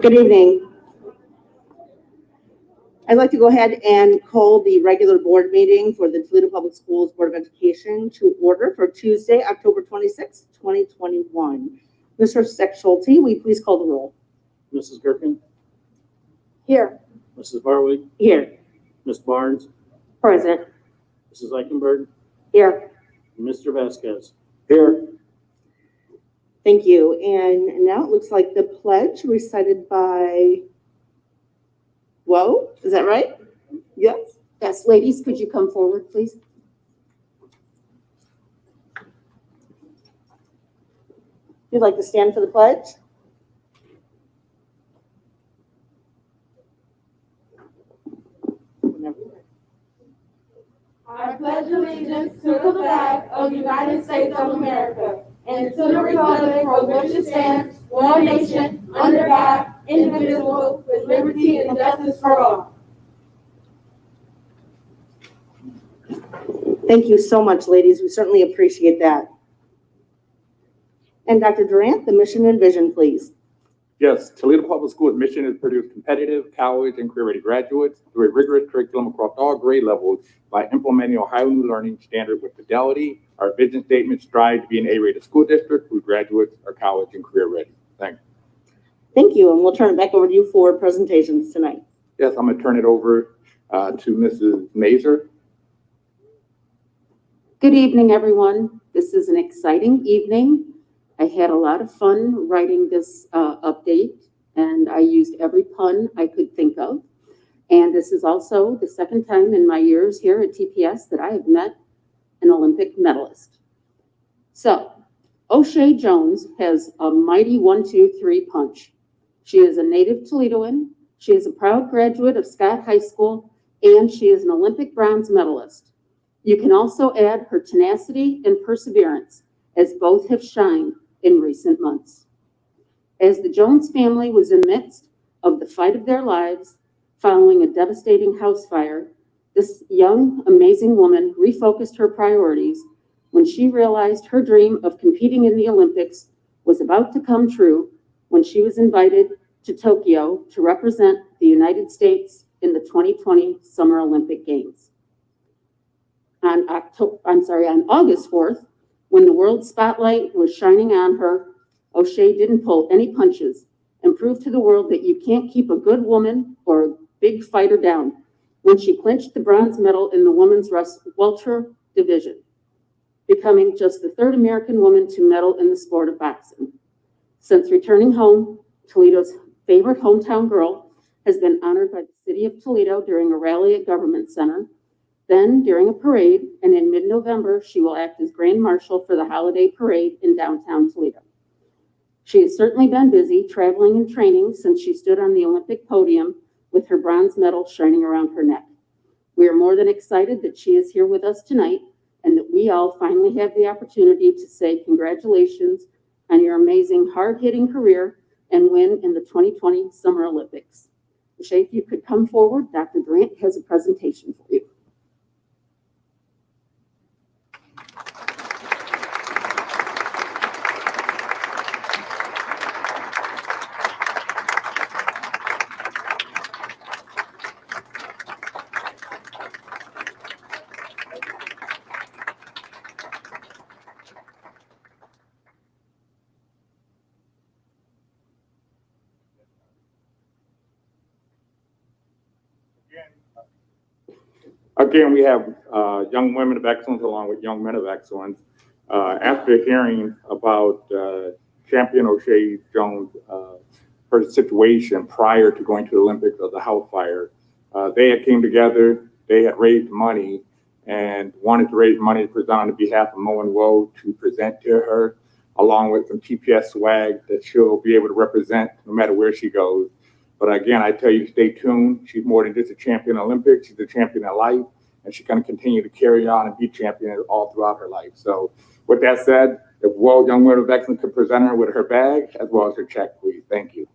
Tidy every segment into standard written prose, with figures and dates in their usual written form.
Good evening. I'd like to go ahead and call the regular board meeting for the Toledo Public Schools Board of Education to order for Tuesday, October 26, 2021. Mr. Schulte, will you please call the roll? Mrs. Gerken? Here. Mrs. Barwick? Here. Ms. Barnes? Present. Mrs. Eichenberg? Here. Mr. Vasquez? Here. Thank you. And now it looks like the pledge recited by, whoa, is that right? Yes. Yes, ladies, could you come forward, please? You'd like to stand for the pledge? I pledge allegiance to the flag of the United States of America and to the republic for which it stands, one nation, under God, indivisible, with liberty and justice for all. Thank you so much, ladies. We certainly appreciate that. And Dr. Durant, the mission and vision, please. Yes, Toledo Public Schools' mission is to produce competitive college and career-ready graduates through a rigorous curriculum across all grade levels by implementing Ohio New Learning Standard with fidelity. Our vision statement strives to be an A-rated school district whose graduates are college and career-ready. Thanks. Thank you, and we'll turn it back over to you for presentations tonight. Yes, I'm going to turn it over to Mrs. Mazur. Good evening, everyone. This is an exciting evening. I had a lot of fun writing this update, and I used every pun I could think of. And this is also the second time in my years here at TPS that I have met an Olympic medalist. So, O'Shea Jones has a mighty 1-2-3 punch. She is a native Toledoan, she is a proud graduate of Scott High School, and she is an Olympic bronze medalist. You can also add her tenacity and perseverance, as both have shined in recent months. As the Jones family was in the midst of the fight of their lives following a devastating house fire, this young, amazing woman refocused her priorities when she realized her dream of competing in the Olympics was about to come true when she was invited to Tokyo to represent the United States in the 2020 Summer Olympic Games. On August 4th, when the world spotlight was shining on her, O'Shea didn't pull any punches and proved to the world that you can't keep a good woman or a big fighter down when she clinched the bronze medal in the women's welter division, becoming just the third American woman to medal in the sport of boxing. Since returning home, Toledo's favorite hometown girl has been honored by the city of Toledo during a rally at Government Center, then during a parade, and in mid-November, she will act as Grand Marshal for the holiday parade in downtown Toledo. She has certainly been busy traveling and training since she stood on the Olympic podium with her bronze medal shining around her neck. We are more than excited that she is here with us tonight and that we all finally have the opportunity to say congratulations on your amazing hard-hitting career and win in the 2020 Summer Olympics. O'Shea, if you could come forward, Dr. Durant has a presentation for you. Again, we have young women of excellence along with young men of excellence. After hearing about Champion O'Shea Jones, her situation prior to going to the Olympics of the house fire, they had came together, they had raised money and wanted to raise money to present on behalf of Mo and Woe to present to her, along with some TPS swag that she'll be able to represent no matter where she goes. But again, I tell you, stay tuned. She's more than just a champion in Olympics. She's a champion in life, and she's going to continue to carry on and be champion all throughout her life. So with that said, if World Young Women of Excellence could present her with her bag as well as her check, please. Thank you.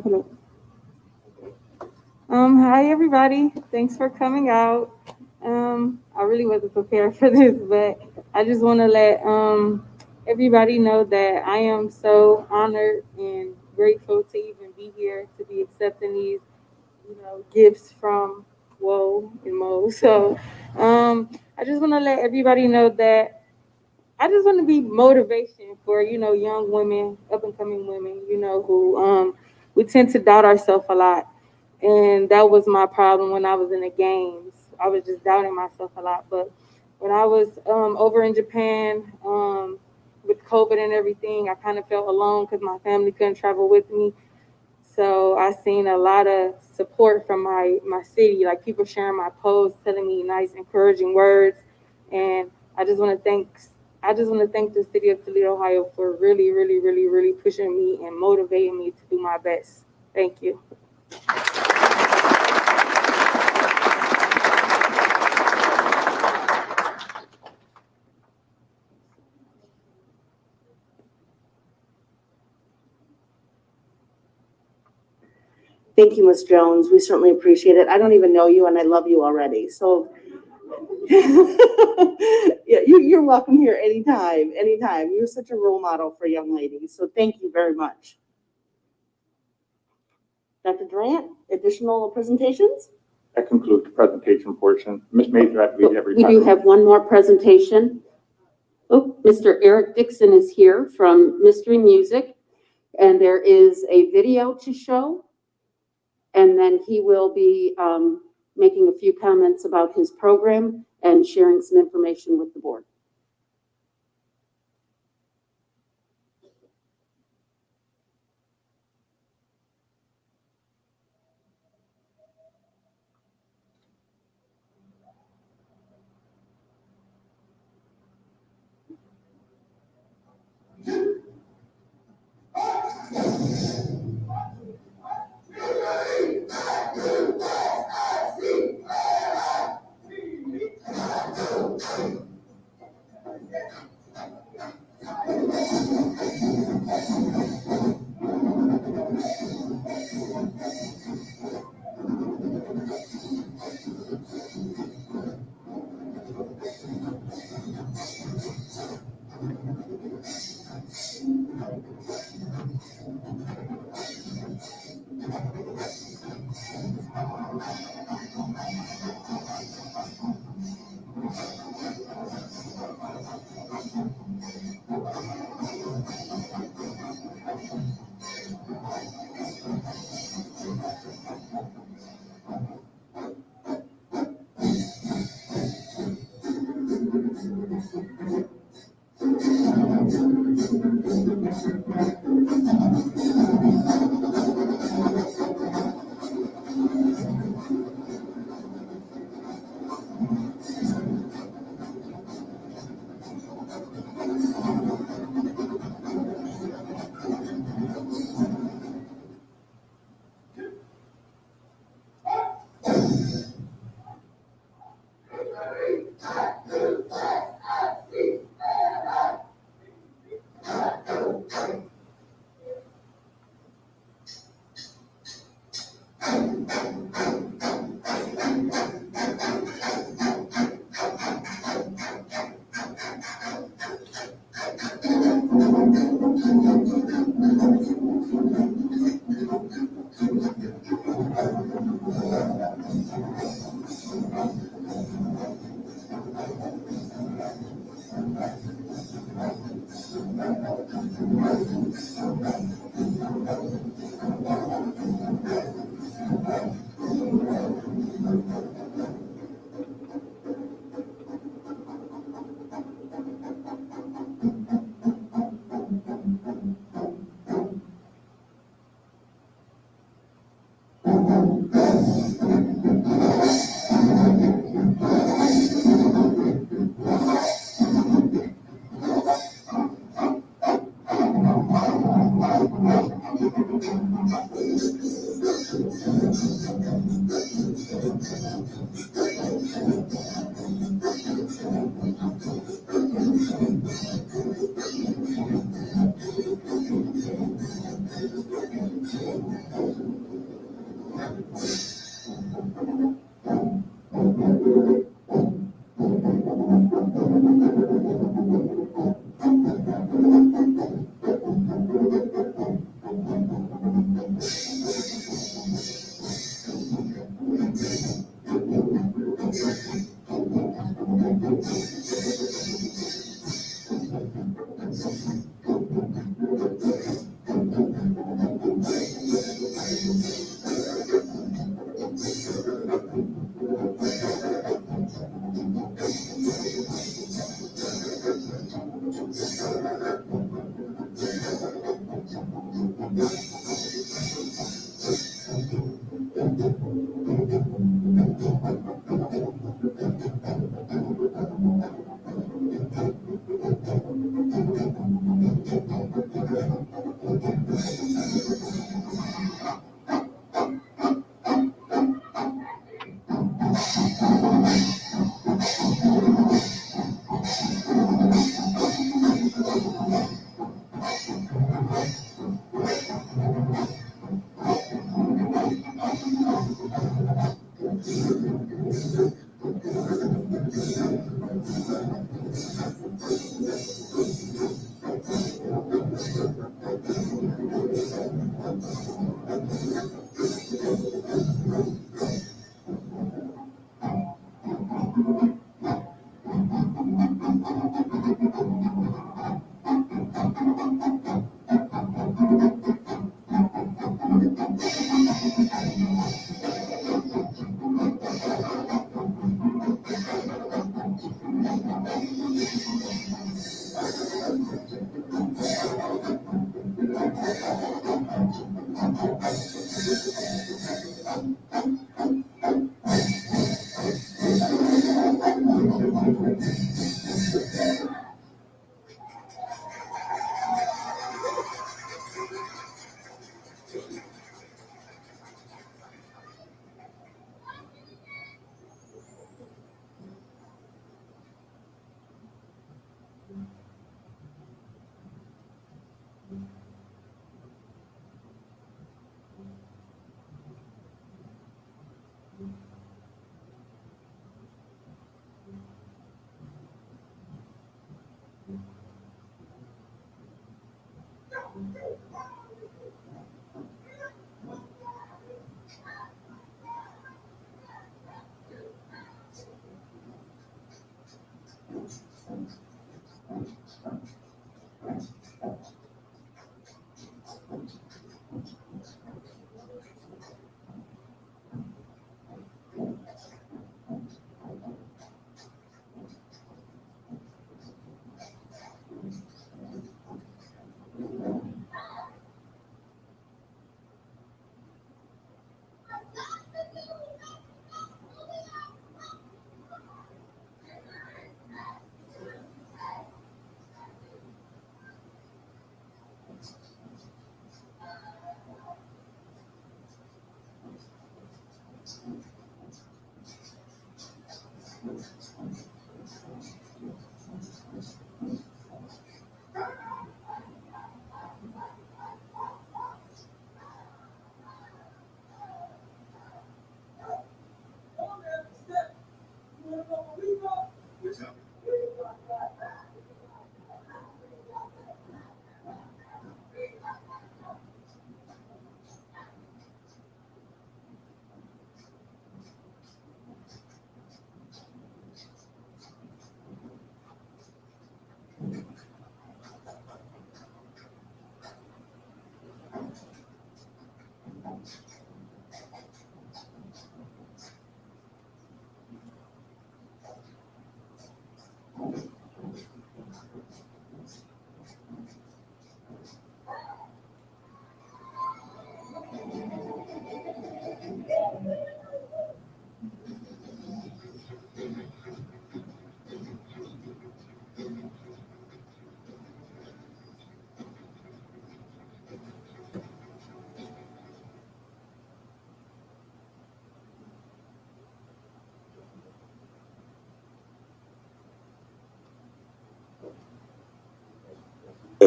Hello. Hi everybody. Thanks for coming out. I really wasn't prepared for this, but I just want to let everybody know that I am so honored and grateful to even be here to be accepting these, gifts from Whoa and Mo. So, I just want to let everybody know that I just want to be motivation for, young women, up and coming women, who we tend to doubt ourselves a lot. And that was my problem when I was in the games. I was just doubting myself a lot. But when I was over in Japan with COVID and everything, I kind of felt alone because my family couldn't travel with me. So I seen a lot of support from my city, like people sharing my posts, telling me nice, encouraging words, and I just want to thank the city of Toledo, Ohio, for really, really, really, really pushing me and motivating me to do my best. Thank you. Thank you, Ms. Jones. We certainly appreciate it. I don't even know you, and I love you already. So, yeah, you're welcome here anytime. You're such a role model for young ladies. So, thank you very much. Dr. Durant, additional presentations? That concludes the presentation portion. Ms. Major, I believe every We do have one more presentation. Oh, Mr. Eric Dixon is here from Mystery Music, and there is a video to show. And then he will be making a few comments about his program and sharing some information with the board.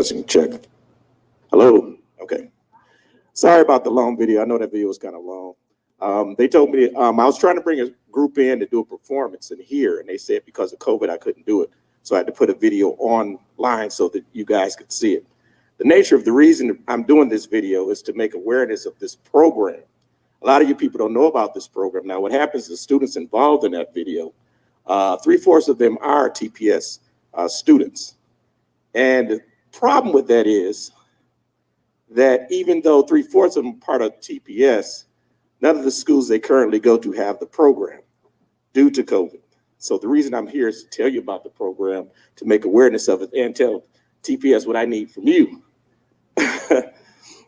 Testing, check. Hello? Okay. Sorry about the long video. I know that video was kind of long. They told me I was trying to bring a group in to do a performance in here, and they said because of COVID, I couldn't do it. So I had to put a video online so that you guys could see it. The nature of the reason I'm doing this video is to make awareness of this program. A lot of you people don't know about this program. Now, what happens is students involved in that video, 3/4 of them are TPS students. And the problem with that is that even though 3/4 of them are part of TPS, none of the schools they currently go to have the program due to COVID. So the reason I'm here is to tell you about the program, to make awareness of it, and tell TPS what I need from you.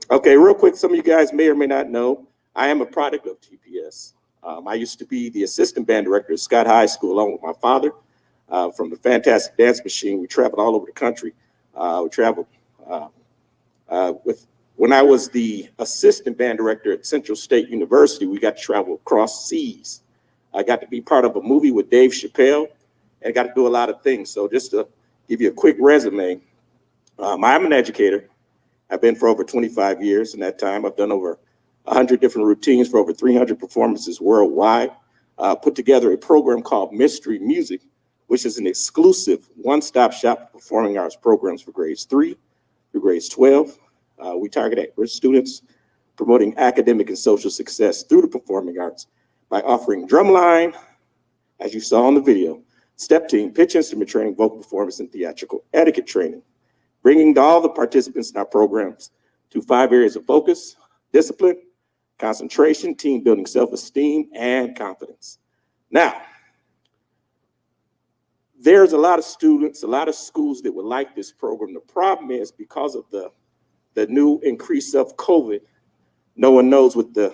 Okay, real quick, some of you guys may or may not know, I am a product of TPS. I used to be the assistant band director at Scott High School along with my father from the Fantastic Dance Machine. We traveled all over the country. We traveled when I was the assistant band director at Central State University, we got to travel across seas. I got to be part of a movie with Dave Chappelle and got to do a lot of things. So just to give you a quick resume, I'm an educator. I've been for over 25 years. In that time, I've done over 100 different routines for over 300 performances worldwide. Put together a program called Mystery Music, which is an exclusive one-stop shop for performing arts programs for grades 3 through grades 12. We target at-risk students, promoting academic and social success through the performing arts by offering drumline, as you saw in the video, step team, pitch instrument training, vocal performance, and theatrical etiquette training, bringing all the participants in our programs to 5 areas of focus: discipline, concentration, team building, self-esteem, and confidence. Now, there's a lot of students, a lot of schools that would like this program. The problem is because of the new increase of COVID, no one knows what the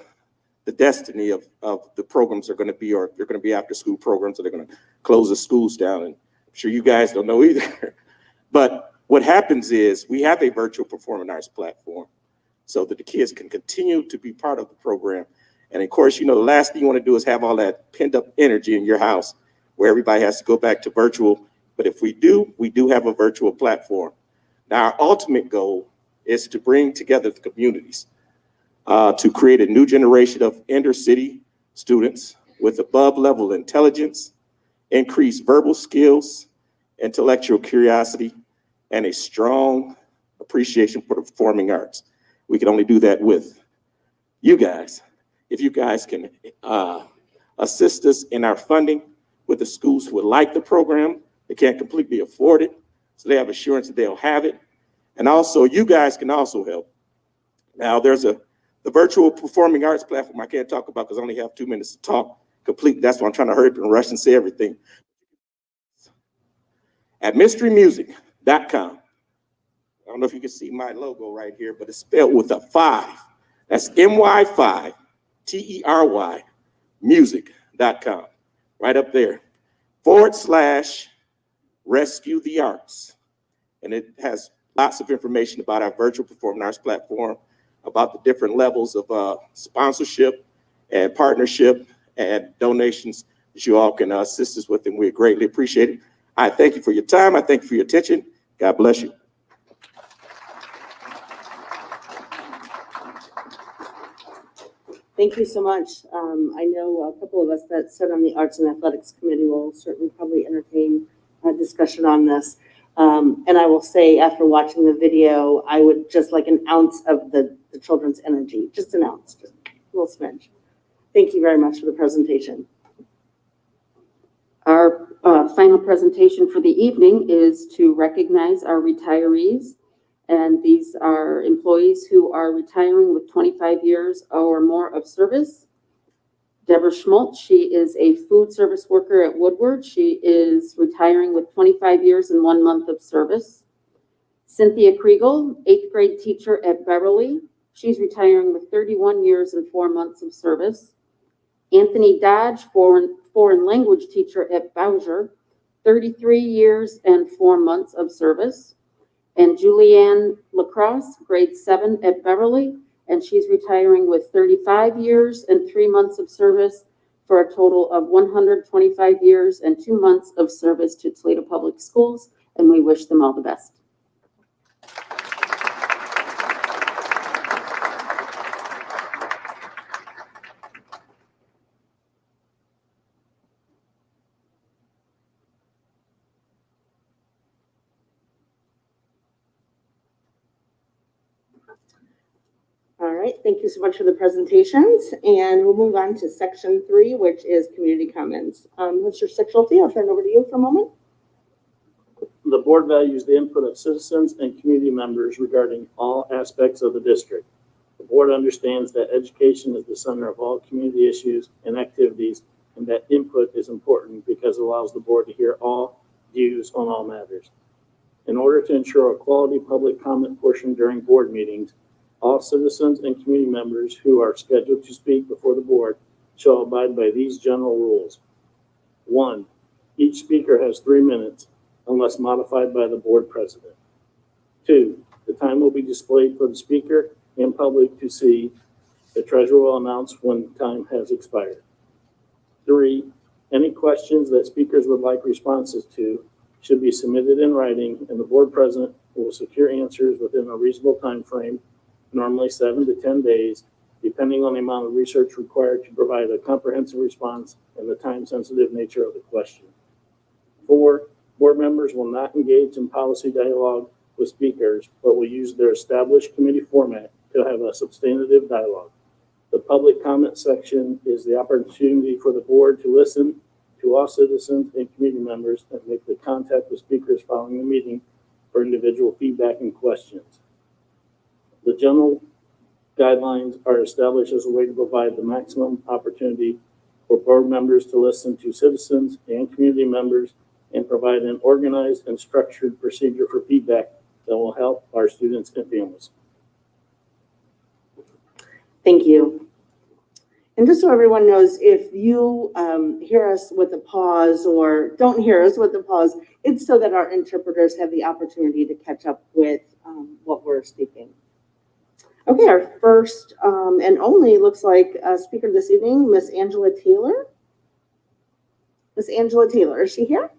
destiny of the programs are going to be, or if they're going to be after school programs, or they're going to close the schools down. And I'm sure you guys don't know either. But what happens is we have a virtual performing arts platform so that the kids can continue to be part of the program. And of course, you know, the last thing you want to do is have all that pent up energy in your house where everybody has to go back to virtual. But if we do have a virtual platform. Now, our ultimate goal is to bring together the communities to create a new generation of inner city students with above level intelligence, increased verbal skills, intellectual curiosity, and a strong appreciation for the performing arts. We can only do that with you guys. If you guys can assist us in our funding with the schools who would like the program, they can't completely afford it, so they have assurance that they'll have it. And also, you guys can also help. Now, there's the virtual performing arts platform I can't talk about because I only have 2 minutes to talk complete. That's why I'm trying to hurry up and rush and say everything. At mysterymusic.com. I don't know if you can see my logo right here, but it's spelled with a 5. That's MY5, TERY, music.com. Right up there, /rescue the arts. And it has lots of information about our virtual performing arts platform, about the different levels of sponsorship and partnership and donations that you all can assist us with, and we greatly appreciate it. I thank you for your time. I thank you for your attention. God bless you. Thank you so much. I know a couple of us that sit on the Arts and Athletics Committee will certainly probably entertain a discussion on this. And I will say, after watching the video, I would just like an ounce of the children's energy, just an ounce, just a little smidge. Thank you very much for the presentation. Our final presentation for the evening is to recognize our retirees. And these are employees who are retiring with 25 years or more of service. Deborah Schmaltz, she is a food service worker at Woodward. She is retiring with 25 years and 1 month of service. Cynthia Kriegel, 8th grade teacher at Beverly. She's retiring with 31 years and 4 months of service. Anthony Dodge, foreign language teacher at Bowser, 33 years and 4 months of service. And Julianne Lacrosse, grade 7 at Beverly, and she's retiring with 35 years and 3 months of service for a total of 125 years and 2 months of service to Toledo Public Schools, and we wish them all the best. right, thank you so much for the presentations, and we'll move on to section 3, which is community comments. Mr. Sexualty, I'll turn it over to you for a moment. The board values the input of citizens and community members regarding all aspects of the district. The board understands that education is the center of all community issues and activities, and that input is important because it allows the board to hear all views on all matters. In order to ensure a quality public comment portion during board meetings, all citizens and community members who are scheduled to speak before the board shall abide by these general rules. 1, each speaker has 3 minutes unless modified by the board president. 2, the time will be displayed for the speaker and public to see. The treasurer will announce when time has expired. 3, any questions that speakers would like responses to should be submitted in writing, and the board president will secure answers within a reasonable time frame, normally 7 to 10 days, depending on the amount of research required to provide a comprehensive response and the time-sensitive nature of the question. 4, board members will not engage in policy dialogue with speakers, but will use their established committee format to have a substantive dialogue. The public comment section is the opportunity for the board to listen to all citizens and community members and make the contact with speakers following the meeting for individual feedback and questions. The general guidelines are established as a way to provide the maximum opportunity for board members to listen to citizens and community members and provide an organized and structured procedure for feedback that will help our students and families. Thank you. And just so everyone knows, if you hear us with a pause or don't hear us with a pause, it's so that our interpreters have the opportunity to catch up with what we're speaking. Okay, our first and only looks like speaker this evening, Miss Angela Taylor. Miss Angela Taylor, is she here?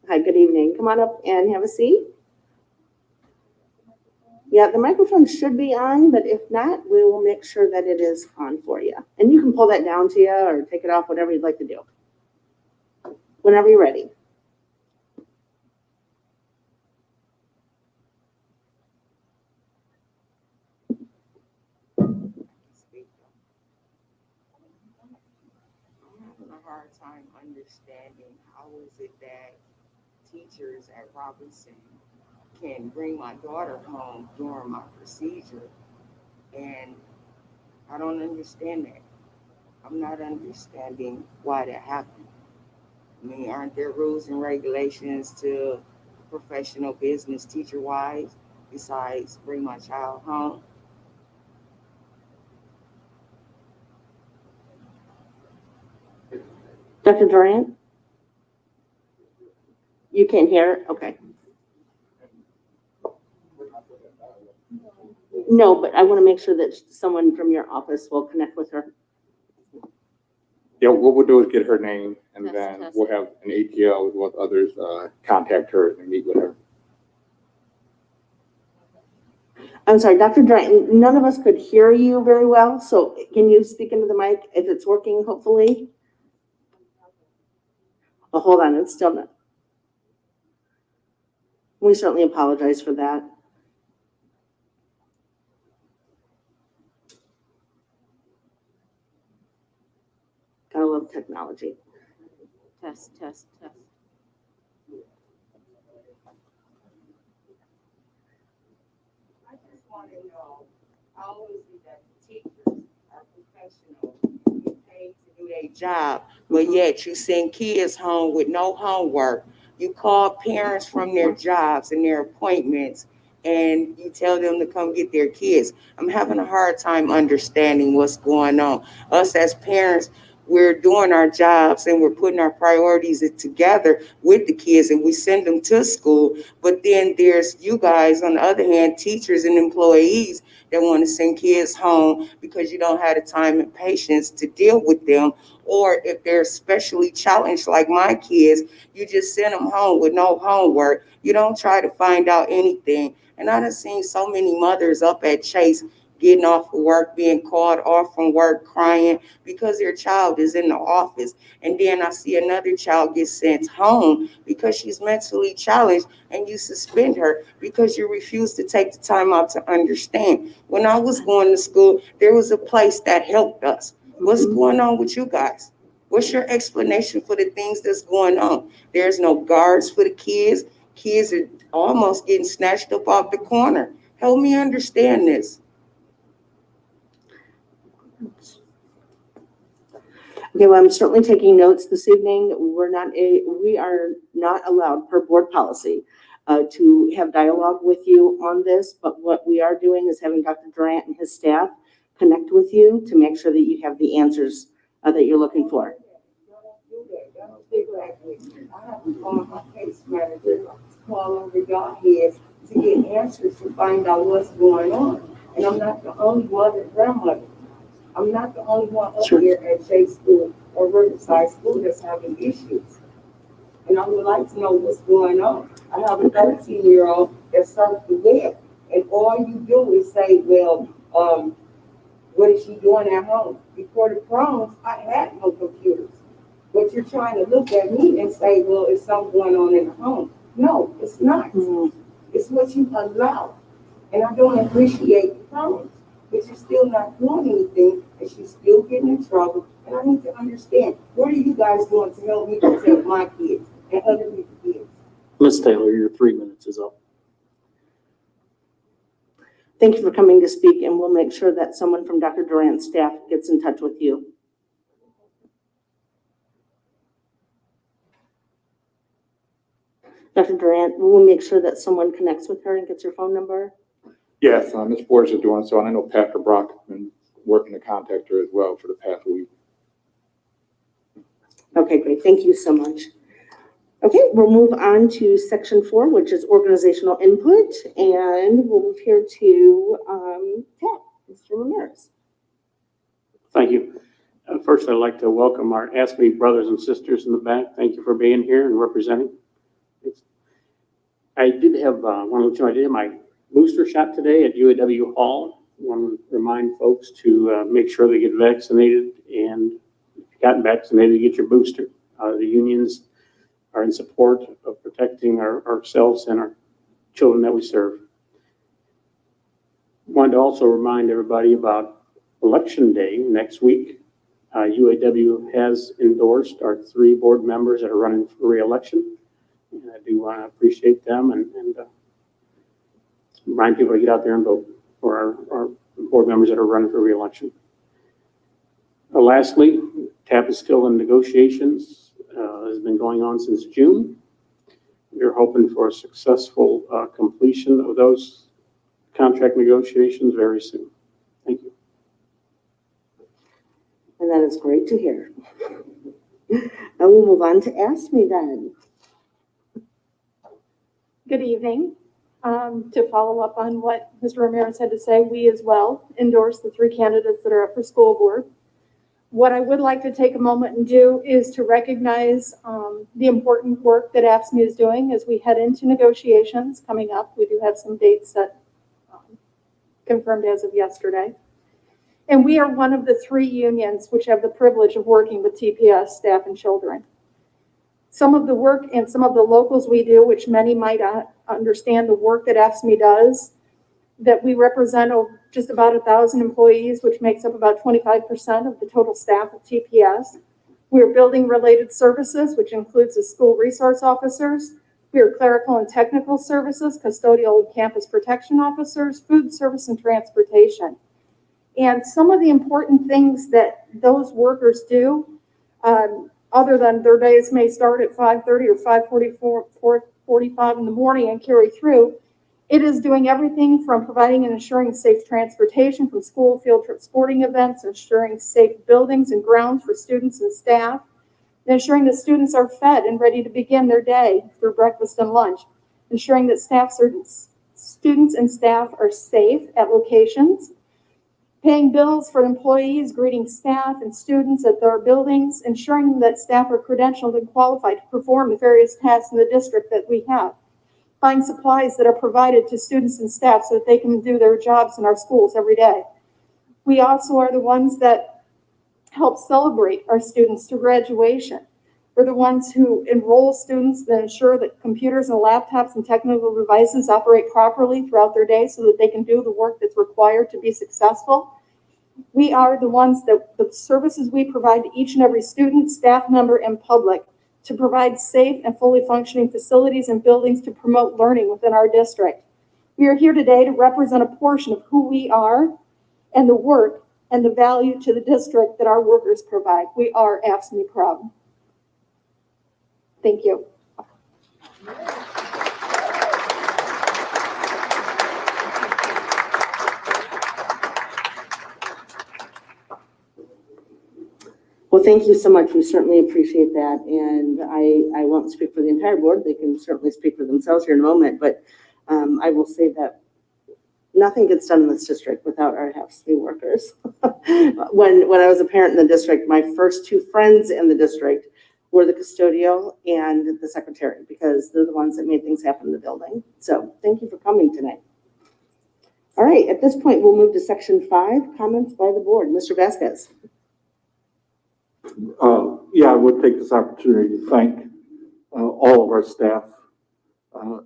Hi, good evening. Come on up and have a seat. Yeah, the microphone should be on, but if not, we will make sure that it is on for you. And you can pull that down to you or take it off, whatever you'd like to do. Whenever you're ready. I'm having a hard time understanding how is it that teachers at Robinson can bring my daughter home during my procedure, and I don't understand that. I'm not understanding why that happened. I mean, aren't there rules and regulations to professional business teacher-wise besides bring my child home? Dr. Durant? You can't hear? Okay. No, but I want to make sure that someone from your office will connect with her. Yeah, what we'll do is get her name, and Test, then test. we'll have an ATL with others contact her and meet with her. I'm sorry, Dr. Durant, none of us could hear you very well, so can you speak into the mic if it's working, hopefully? Oh, hold on, it's still not. We certainly apologize for that. Gotta love technology. Test, test, test. I just want to know, how is it that the teachers are professional, get paid to do their job, but yet you send kids home with no homework? You call parents from their jobs and their appointments, and you tell them to come get their kids. I'm having a hard time understanding what's going on. Us as parents, we're doing our jobs and we're putting our priorities together with the kids, and we send them to school. But then there's you guys, on the other hand, teachers and employees that want to send kids home because you don't have the time and patience to deal with them. Or if they're especially challenged like my kids, you just send them home with no homework. You don't try to find out anything. And I done seen so many mothers up at Chase getting off of work, being called off from work, crying because their child is in the office. And then I see another child get sent home because she's mentally challenged, and you suspend her because you refuse to take the time out to understand. When I was going to school, there was a place that helped us. What's going on with you guys? What's your explanation for the things that's going on? There's no guards for the kids. Kids are almost getting snatched up off the corner. Help me understand this. Okay, well, I'm certainly taking notes this evening. We are not allowed per board policy to have dialogue with you on this, but what we are doing is having Dr. Durant and his staff connect with you to make sure that you have the answers that you're looking for. I have to call my case manager, to call over y'all heads to get answers to find out what's going on. And I'm not the only mother, grandmother. I'm not the only one up Sure. here at J School or Riverside School that's having issues. And I would like to know what's going on. I have a 13-year-old that surfed the web, and all you do is say, well, what is she doing at home? Before the proms, I had no computers. But you're trying to look at me and say, well, is something going on in the home? No, it's not. It's what you allow. And I don't appreciate the proms. But you're still not doing anything, and she's still getting in trouble. And I need to understand, what are you guys doing to help me protect my kids and other people's kids? Ms. Taylor, your 3 minutes is up. Thank you for coming to speak, and we'll make sure that someone from Dr. Durant's staff gets in touch with you. Dr. Durant, we'll make sure that someone connects with her and gets her phone number. Yes, Ms. Borges is doing so, and I know Pastor Brock has been working to contact her as well for the past week. Okay, great. Thank you so much. Okay, we'll move on to section 4, which is organizational input, and we'll move here to Mr. Ramirez. Thank you. First, I'd like to welcome our ASME brothers and sisters in the back. Thank you for being here and representing. I did have my booster shot today at UAW Hall. I want to remind folks to make sure they get vaccinated, and if you've gotten vaccinated, get your booster. The unions are in support of protecting ourselves and our children that we serve. Wanted to also remind everybody about Election Day next week. UAW has endorsed our 3 board members that are running for re-election. And I do want to appreciate them and remind people to get out there and vote for our board members that are running for re-election. Lastly, TAP is still in negotiations. Has been going on since June. We're hoping for a successful completion of those contract negotiations very soon. Thank you. And that is great to hear. Now we'll move on to Ask Me Then. Good evening. To follow up on what Mr. Ramirez had to say, we as well endorse the 3 candidates that are up for school board. What I would like to take a moment and do is to recognize the important work that AFSCME is doing as we head into negotiations coming up. We do have some dates that confirmed as of yesterday. And we are one of the 3 unions which have the privilege of working with TPS staff and children. Some of the work and some of the locals we do, which many might understand the work that AFSCME does, that we represent just about 1,000 employees, which makes up about 25% of the total staff of TPS. We are building related services, which includes the school resource officers. We are clerical and technical services, custodial and campus protection officers, food service and transportation. And some of the important things that those workers do, other than their days may start at 5:30 or 4:45 in the morning and carry through, it is doing everything from providing and ensuring safe transportation from school, field trip, sporting events, ensuring safe buildings and grounds for students and staff, and ensuring that students are fed and ready to begin their day through breakfast and lunch, ensuring that students and staff are safe at locations, paying bills for employees, greeting staff and students at their buildings, ensuring that staff are credentialed and qualified to perform the various tasks in the district that we have. buying supplies that are provided to students and staff so that they can do their jobs in our schools every day. We also are the ones that help celebrate our students to graduation. We're the ones who enroll students that ensure that computers and laptops and technical devices operate properly throughout their day so that they can do the work that's required to be successful. We are the ones that the services we provide to each and every student, staff member, and public to provide safe and fully functioning facilities and buildings to promote learning within our district. We are here today to represent a portion of who we are and the work and the value to the district that our workers provide. We are absolutely proud. Thank you. Well, thank you so much. We certainly appreciate that. And I won't speak for the entire board. They can certainly speak for themselves here in a moment. But I will say that nothing gets done in this district without our HAFSME workers. When I was a parent in the district, my first two friends in the district were the custodial and the secretary, because they're the ones that made things happen in the building. So thank you for coming tonight. All right, at this point, we'll move to section 5, comments by the board. Mr. Vasquez. Yeah, I would take this opportunity to thank all of our staff,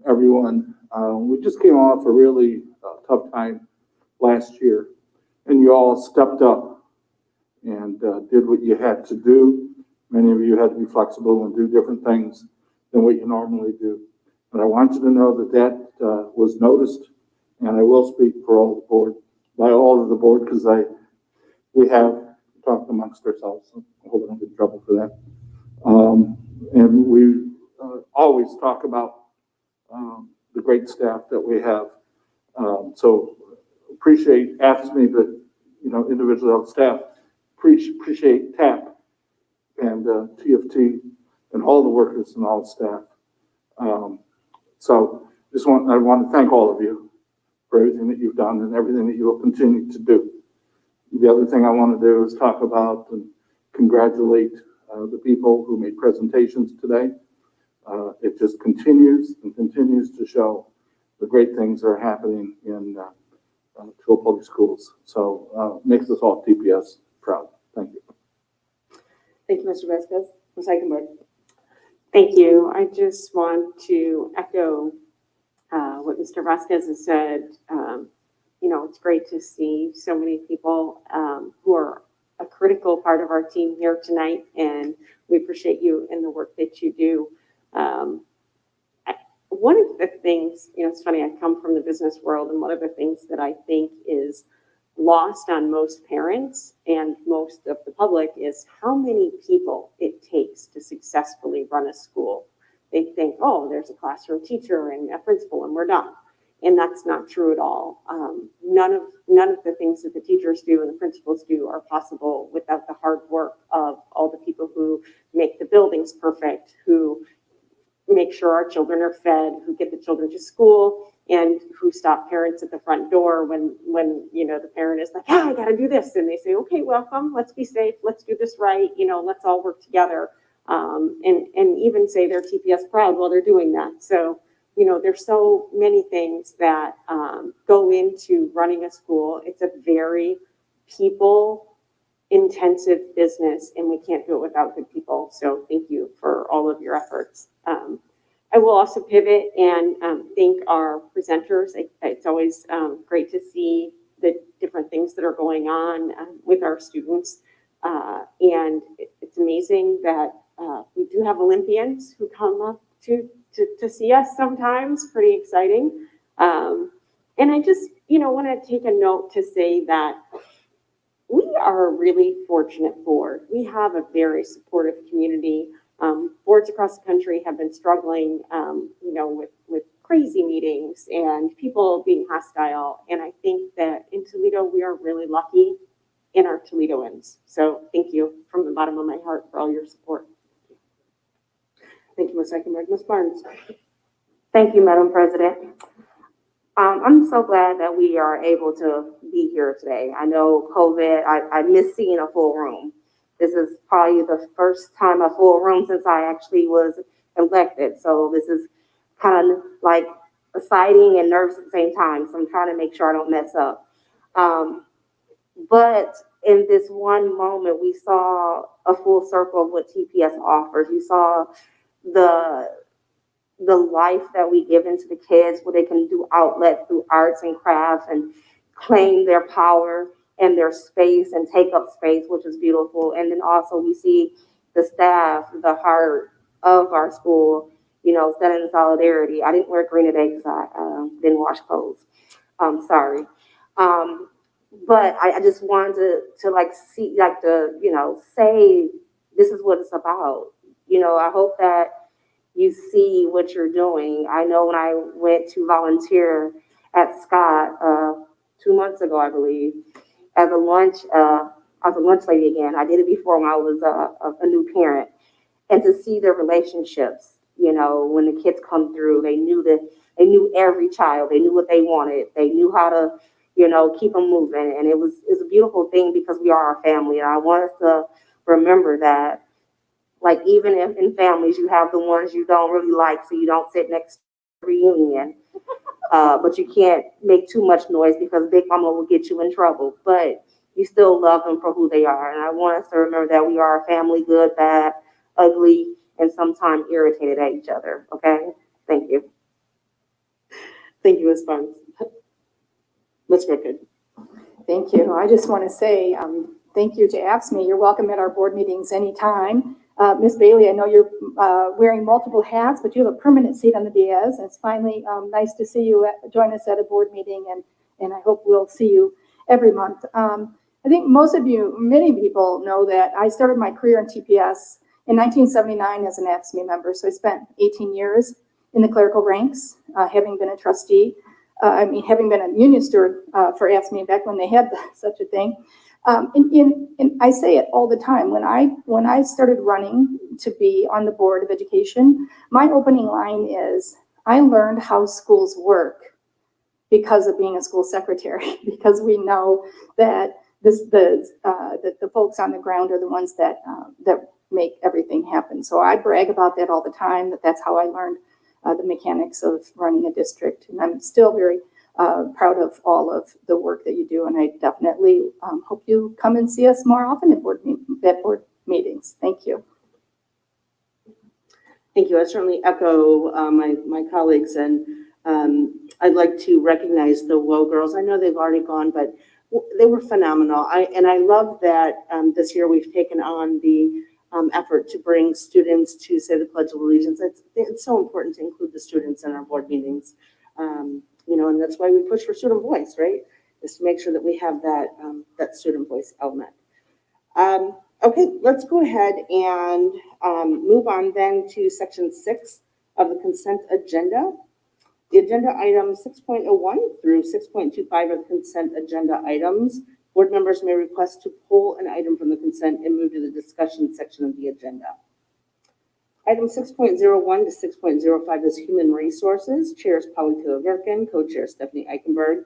everyone. We just came off a really tough time last year, and you all stepped up and did what you had to do. Many of you had to be flexible and do different things than what you normally do. But I want you to know that that was noticed, and I will speak for all the board, by all of the board, because we have talked amongst ourselves. So I hope I don't get in trouble for that. And we always talk about the great staff that we have. So appreciate AFSCME, the individual health staff. Appreciate TAP and TFT and all the workers and all the staff. So I want to thank all of you for everything that you've done and everything that you will continue to do. The other thing I want to do is talk about and congratulate the people who made presentations today. It just continues and continues to show the great things that are happening in Toledo Public Schools. So makes us all TPS proud. Thank you. Thank you, Mr. Vasquez. Ms. Eichenberg. Thank you. I just want to echo what Mr. Vasquez has said. It's great to see so many people who are a critical part of our team here tonight, and we appreciate you and the work that you do. One of the things, it's funny, I come from the business world, and one of the things that I think is lost on most parents and most of the public is how many people it takes to successfully run a school. They think, oh, there's a classroom teacher and a principal and we're done. And that's not true at all. None of the things that the teachers do and the principals do are possible without the hard work of all the people who make the buildings perfect, who make sure our children are fed, who get the children to school, and who stop parents at the front door when the parent is like, I got to do this. And they say, okay, welcome, let's be safe, let's do this right, let's all work together. And even say they're TPS proud while they're doing that. So, there's so many things that go into running a school. It's a very people-intensive business, and we can't do it without good people. So thank you for all of your efforts. I will also pivot and thank our presenters. It's always great to see the different things that are going on with our students. And it's amazing that we do have Olympians who come up to see us sometimes. Pretty exciting. And I just, want to take a note to say that we are a really fortunate board. We have a very supportive community. Boards across the country have been struggling, with crazy meetings and people being hostile. And I think that in Toledo, we are really lucky in our Toledoans. So thank you from the bottom of my heart for all your support. Thank you, Ms. Eichenberg. Ms. Barnes. Thank you, Madam President. I'm so glad that we are able to be here today. I know COVID, I miss seeing a full room. This is probably the first time a full room since I actually was elected. So this is kind of like exciting and nervous at the same time, so I'm trying to make sure I don't mess up. But in this one moment, we saw a full circle of what TPS offers. We saw the life that we give into the kids, where they can do outlet through arts and crafts and claim their power and their space and take up space, which is beautiful. And then also we see the staff, the heart of our school, standing in solidarity. I didn't wear green today because I didn't wash clothes. Sorry. But I just wanted to see, say this is what it's about. I hope that you see what you're doing. I know when I went to volunteer at Scott 2 months ago, I believe, as a lunch lady again. I did it before when I was a new parent, and to see their relationships. When the kids come through, they knew every child. They knew what they wanted. They knew how to, keep them moving, and it's a beautiful thing because we are a family, and I want us to remember that. Like, even if in families you have the ones you don't really like, so you don't sit next to the reunion, but you can't make too much noise because Big Mama will get you in trouble. But you still love them for who they are, and I want us to remember that we are a family, good, bad, ugly, and sometimes irritated at each other. Okay, thank you. Thank you, Ms. Barnes. Ms. Crooked. Thank you. I just want to say thank you to AFSCME. You're welcome at our board meetings anytime. Ms. Bailey, I know you're wearing multiple hats, but you have a permanent seat on the BS. And it's finally nice to see you join us at a board meeting, and I hope we'll see you every month. I think many people know that I started my career in TPS in 1979 as an AFSCME member. So I spent 18 years in the clerical ranks, having been a trustee. Having been a union steward for AFSCME back when they had such a thing. And I say it all the time. When I started running to be on the board of education, my opening line is, I learned how schools work because of being a school secretary, because we know that the folks on the ground are the ones that make everything happen. So I brag about that all the time, that's how I learned the mechanics of running a district. And I'm still very proud of all of the work that you do. And I definitely hope you come and see us more often at board meetings. Thank you. Thank you. I certainly echo my colleagues, and I'd like to recognize the WOA girls. I know they've already gone, but they were phenomenal. I love that this year we've taken on the effort to bring students to say the Pledge of Allegiance. It's so important to include the students in our board meetings, and that's why we push for student voice, right? Is to make sure that we have that student voice element. Okay, let's go ahead and move on then to section 6 of the consent agenda. The agenda items 6.01 through 6.25 are the consent agenda items. Board members may request to pull an item from the consent and move to the discussion section of the agenda. Item 6.01 to 6.05 is human resources. Chair is Polly Taylor-Gherkin, co-chair Stephanie Eichenberg.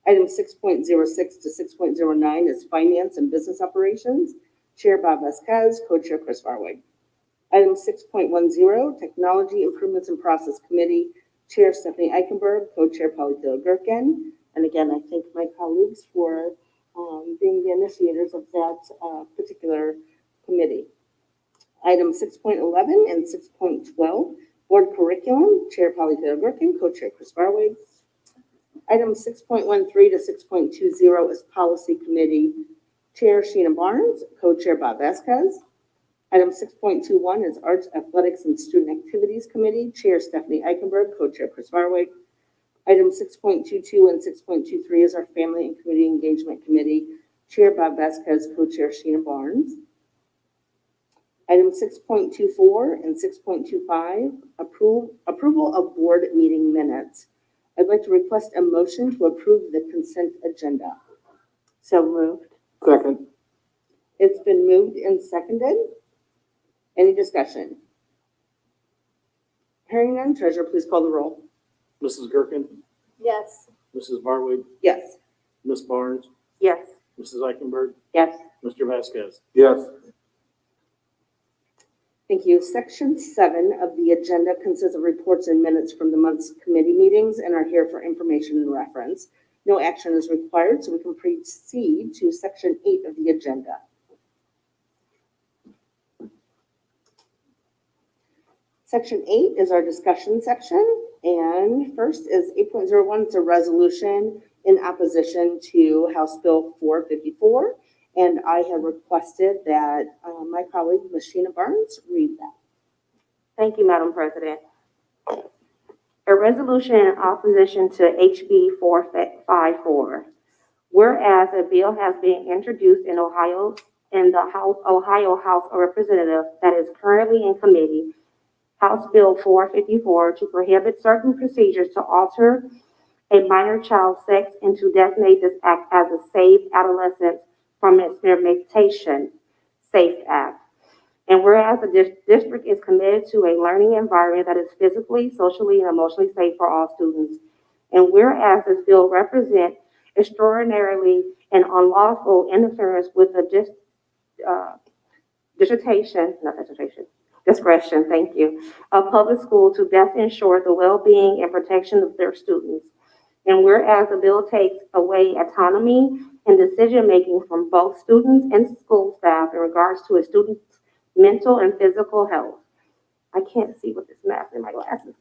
Item 6.06 to 6.09 is finance and business operations. Chair Bob Vasquez, co-chair Chris Farwig. Item 6.10, technology improvements and process committee. Chair Stephanie Eichenberg, co-chair Polly Taylor-Gherkin. And again, I thank my colleagues for being the initiators of that particular committee. Item 6.11 and 6.12, board curriculum. Chair Polly Taylor-Gherkin, co-chair Chris Farwig. Item 6.13 to 6.20 is policy committee. Chair Sheena Barnes, co-chair Bob Vasquez. Item 6.21 is arts, athletics, and student activities committee. Chair Stephanie Eichenberg, co-chair Chris Farwig. Item 6.22 and 6.23 is our family and community engagement committee. Chair Bob Vasquez, co-chair Sheena Barnes. Item 6.24 and 6.25, approval of board meeting minutes. I'd like to request a motion to approve the consent agenda. So moved. Second. It's been moved and seconded. Any discussion? Hearing none, treasurer, please call the roll. Mrs. Gherkin, Yes. Mrs. Barwig, Yes. Ms. Barnes, Yes. Mrs. Eichenberg, Yes. Mr. Vasquez. Yes. Thank you. Section 7 of the agenda consists of reports and minutes from the month's committee meetings and are here for information and reference. No action is required, so we can proceed to Section 8 of the agenda. Section 8 is our discussion section, and first is 8.01. It's a resolution in opposition to House Bill 454, and I have requested that my colleague, Ms. Sheena Barnes, read that. Thank you, Madam President. A resolution in opposition to HB 454. Whereas a bill has been introduced in Ohio House of Representatives that is currently in committee, House Bill 454, to prohibit certain procedures to alter a minor child's sex and to designate this act as a Safe Adolescence from Experimentation SAFE Act. And whereas the district is committed to a learning environment that is physically, socially, and emotionally safe for all students. And whereas this bill represents extraordinarily and unlawful interference with the discretion, thank you, of public school to best ensure the well-being and protection of their students. And whereas the bill takes away autonomy and decision-making from both students and school staff in regards to a student's mental and physical health. I can't see with this mask in my glasses.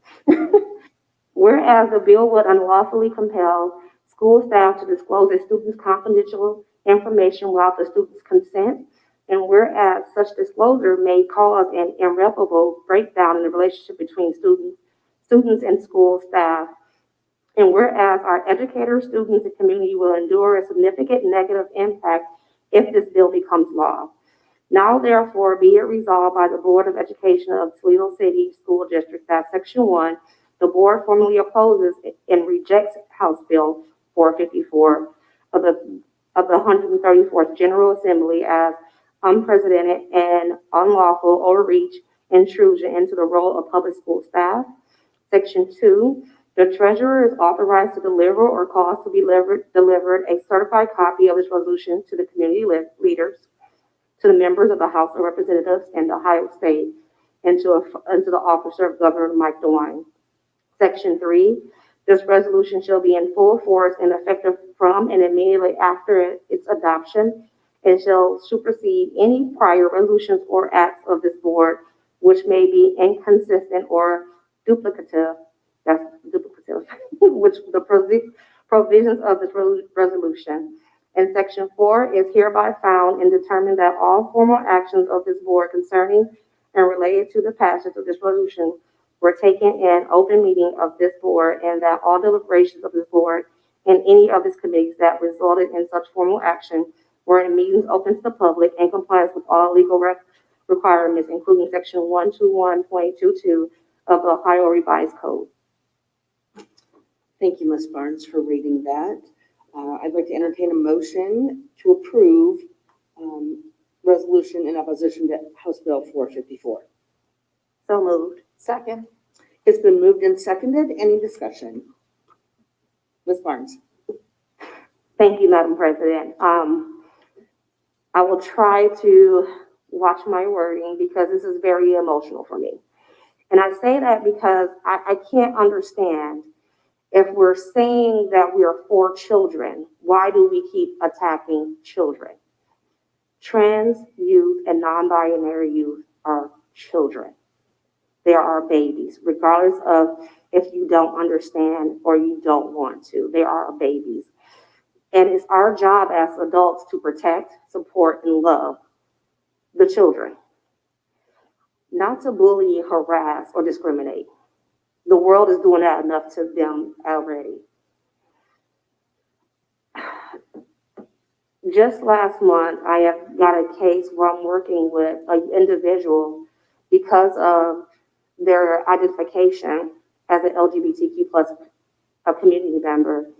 Whereas the bill would unlawfully compel school staff to disclose a student's confidential information without the student's consent, and whereas such disclosure may cause an irreparable breakdown in the relationship between students and school staff, and whereas our educators, students, and community will endure a significant negative impact if this bill becomes law. Now, therefore, be it resolved by the Board of Education of Toledo City School District that Section 1, the board formally opposes and rejects House Bill 454 of the 134th General Assembly as unprecedented and unlawful overreach, intrusion into the role of public school staff. Section 2, the treasurer is authorized to deliver or cause to be delivered a certified copy of this resolution to the community leaders, to the members of the House of Representatives and the Ohio State, and to the officer of Governor Mike DeWine. Section 3, this resolution shall be in full force and effective from and immediately after its adoption, and shall supersede any prior resolutions or acts of this board which may be inconsistent or duplicative, which the provisions of this resolution. And Section 4 is hereby found and determined that all formal actions of this board concerning and related to the passage of this resolution were taken in open meeting of this board, and that all deliberations of this board and any of its committees that resulted in such formal action were in meetings open to the public in compliance with all legal requirements, including Section 121.22 of the Ohio Revised Code. Thank you, Ms. Barnes, for reading that. I'd like to entertain a motion to approve resolution in opposition to House Bill 454. So moved. Second. It's been moved and seconded. Any discussion? Ms. Barnes. Thank you, Madam President. I will try to watch my wording because this is very emotional for me. And I say that because I can't understand, if we're saying that we are for children, why do we keep attacking children? Trans youth and non-binary youth are children. They are babies, regardless of if you don't understand or you don't want to. They are babies. And it's our job as adults to protect, support, and love the children, not to bully, harass, or discriminate. The world is doing that enough to them already. Just last month, I have got a case where I'm working with an individual because of their identification as an LGBTQ plus community member.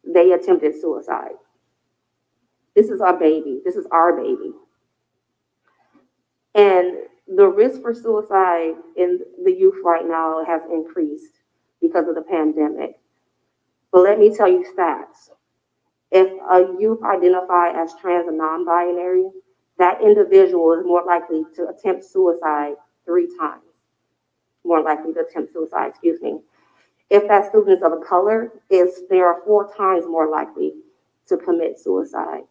They attempted suicide. This is our baby. This is our baby. And the risk for suicide in the youth right now has increased because of the pandemic. But let me tell you stats. If a youth identified as trans and non-binary, that individual is more likely to attempt suicide 3 times. More likely to attempt suicide, excuse me. If that student is of a color, they are 4 times more likely to commit suicide.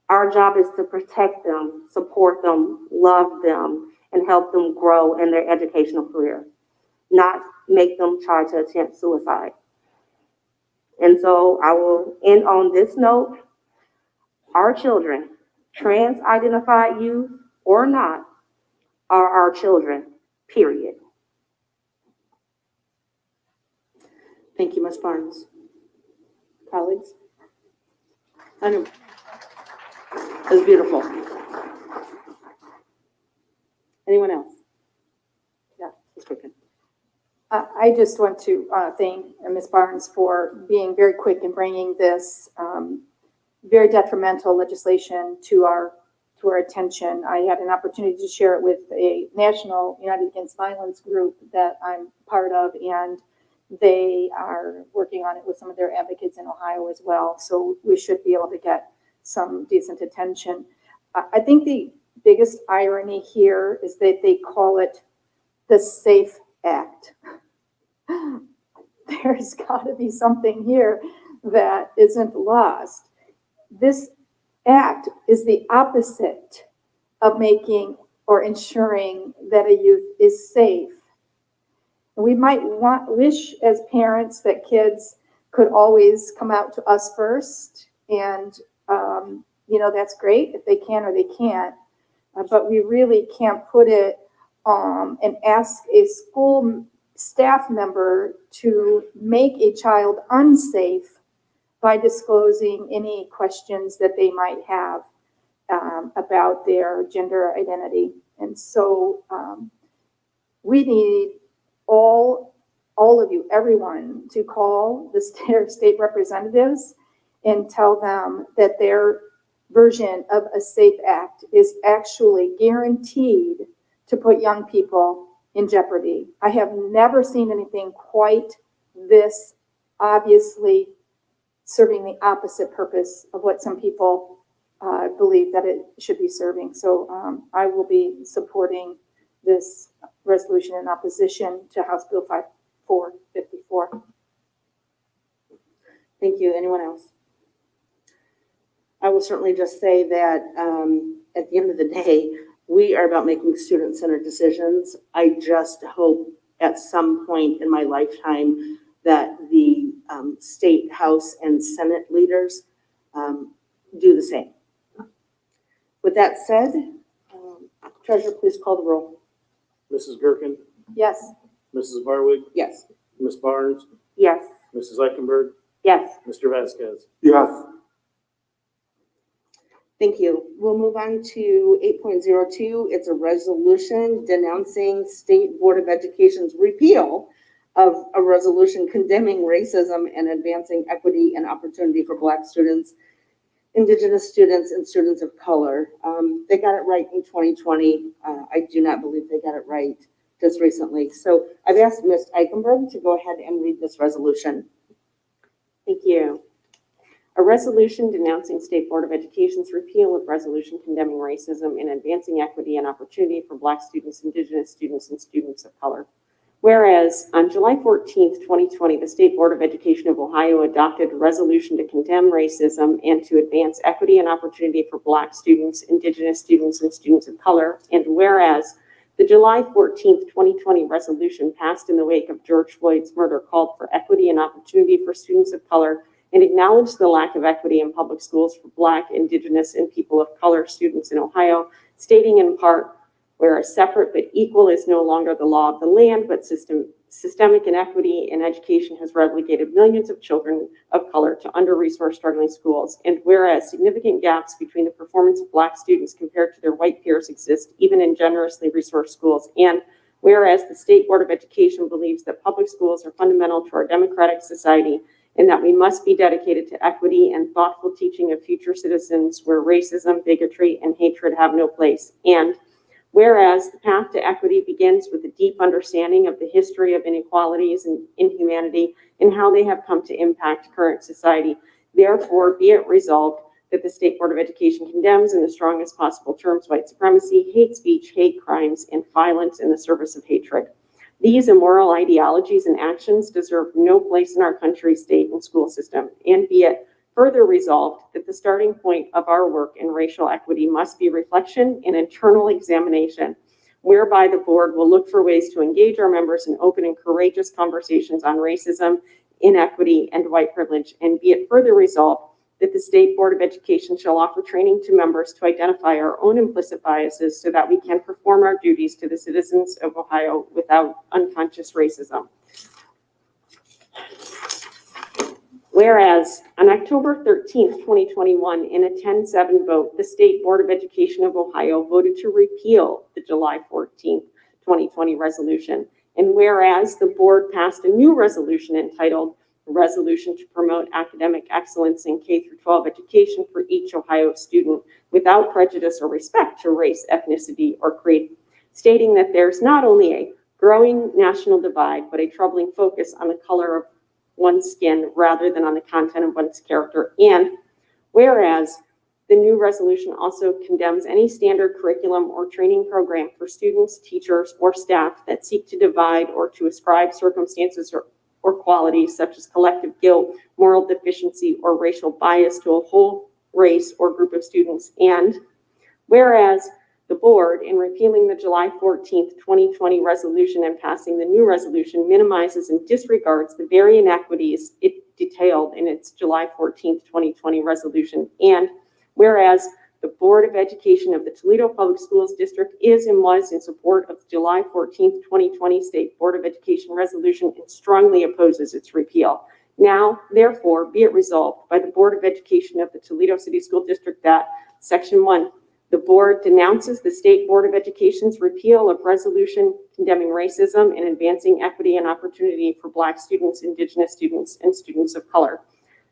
Our job is to protect them, support them, love them, and help them grow in their educational career, not make them try to attempt suicide. And so I will end on this note. Our children, trans-identified youth or not, are our children, period. Thank you, Ms. Barnes. Colleagues? I know. It was beautiful. Anyone else? Yeah, Ms. Crooked. I just want to thank Ms. Barnes for being very quick in bringing this very detrimental legislation to our attention. I had an opportunity to share it with a national United Against Violence group that I'm part of, and they are working on it with some of their advocates in Ohio as well. So we should be able to get some decent attention. I think the biggest irony here is that they call it the SAFE Act. There's got to be something here that isn't lost. This act is the opposite of making or ensuring that a youth is safe. We might wish as parents that kids could always come out to us first, and that's great if they can or they can't, but we really can't put it and ask a school staff member to make a child unsafe by disclosing any questions that they might have about their gender identity. And so we need all of you, everyone, to call the state representatives and tell them that their version of a SAFE Act is actually guaranteed to put young people in jeopardy. I have never seen anything quite this obviously serving the opposite purpose of what some people believe that it should be serving. So I will be supporting this resolution in opposition to House Bill 5454. Thank you. Anyone else? I will certainly just say that at the end of the day, we are about making student-centered decisions. I just hope at some point in my lifetime that the state, House, and Senate leaders do the same. With that said, Treasurer, please call the roll. Mrs. Gerken, Yes. Mrs. Barwig, Yes. Ms. Barnes, Yes. Mrs. Eichenberg, Yes. Mr. Vasquez. Yes. Thank you. We'll move on to 8.02. It's a resolution denouncing State Board of Education's repeal of a resolution condemning racism and advancing equity and opportunity for Black students, Indigenous students, and students of color. They got it right in 2020. I do not believe they got it right just recently. So I've asked Ms. Eichenberg to go ahead and read this resolution. Thank you. A resolution denouncing State Board of Education's repeal of resolution condemning racism and advancing equity and opportunity for Black students, Indigenous students, and students of color. Whereas on July 14th, 2020, the State Board of Education of Ohio adopted a resolution to condemn racism and to advance equity and opportunity for Black students, Indigenous students, and students of color. And whereas the July 14th, 2020 resolution passed in the wake of George Floyd's murder called for equity and opportunity for students of color and acknowledged the lack of equity in public schools for Black, Indigenous, and people of color students in Ohio, stating in part, whereas separate but equal is no longer the law of the land, but systemic inequity in education has relegated millions of children of color to under-resourced struggling schools, and whereas significant gaps between the performance of Black students compared to their white peers exist even in generously resourced schools, and whereas the State Board of Education believes that public schools are fundamental to our democratic society and that we must be dedicated to equity and thoughtful teaching of future citizens where racism, bigotry, and hatred have no place. And whereas the path to equity begins with a deep understanding of the history of inequalities and inhumanity and how they have come to impact current society, therefore be it resolved that the State Board of Education condemns in the strongest possible terms white supremacy, hate speech, hate crimes, and violence in the service of hatred. These immoral ideologies and actions deserve no place in our country, state, and school system, and be it further resolved that the starting point of our work in racial equity must be reflection and internal examination, whereby the board will look for ways to engage our members in open and courageous conversations on racism, inequity, and white privilege, and be it further resolved that the State Board of Education shall offer training to members to identify our own implicit biases so that we can perform our duties to the citizens of Ohio without unconscious racism. Whereas on October 13th, 2021, in a 10-7 vote, the State Board of Education of Ohio voted to repeal the July 14th, 2020 resolution. And whereas the board passed a new resolution entitled Resolution to Promote Academic Excellence in K-12 Education for each Ohio student without prejudice or respect to race, ethnicity, or creed, stating that there's not only a growing national divide, but a troubling focus on the color of one's skin rather than on the content of one's character. And whereas the new resolution also condemns any standard curriculum or training program for students, teachers, or staff that seek to divide or to ascribe circumstances or qualities such as collective guilt, moral deficiency, or racial bias to a whole race or group of students. And whereas the board, in repealing the July 14th, 2020 resolution and passing the new resolution, minimizes and disregards the very inequities it detailed in its July 14th, 2020 resolution. And whereas the Board of Education of the Toledo Public Schools District is and was in support of the July 14th, 2020 State Board of Education resolution and strongly opposes its repeal. Now, therefore, be it resolved by the Board of Education of the Toledo City School District that Section 1, the board denounces the State Board of Education's repeal of resolution condemning racism and advancing equity and opportunity for Black students, Indigenous students, and students of color.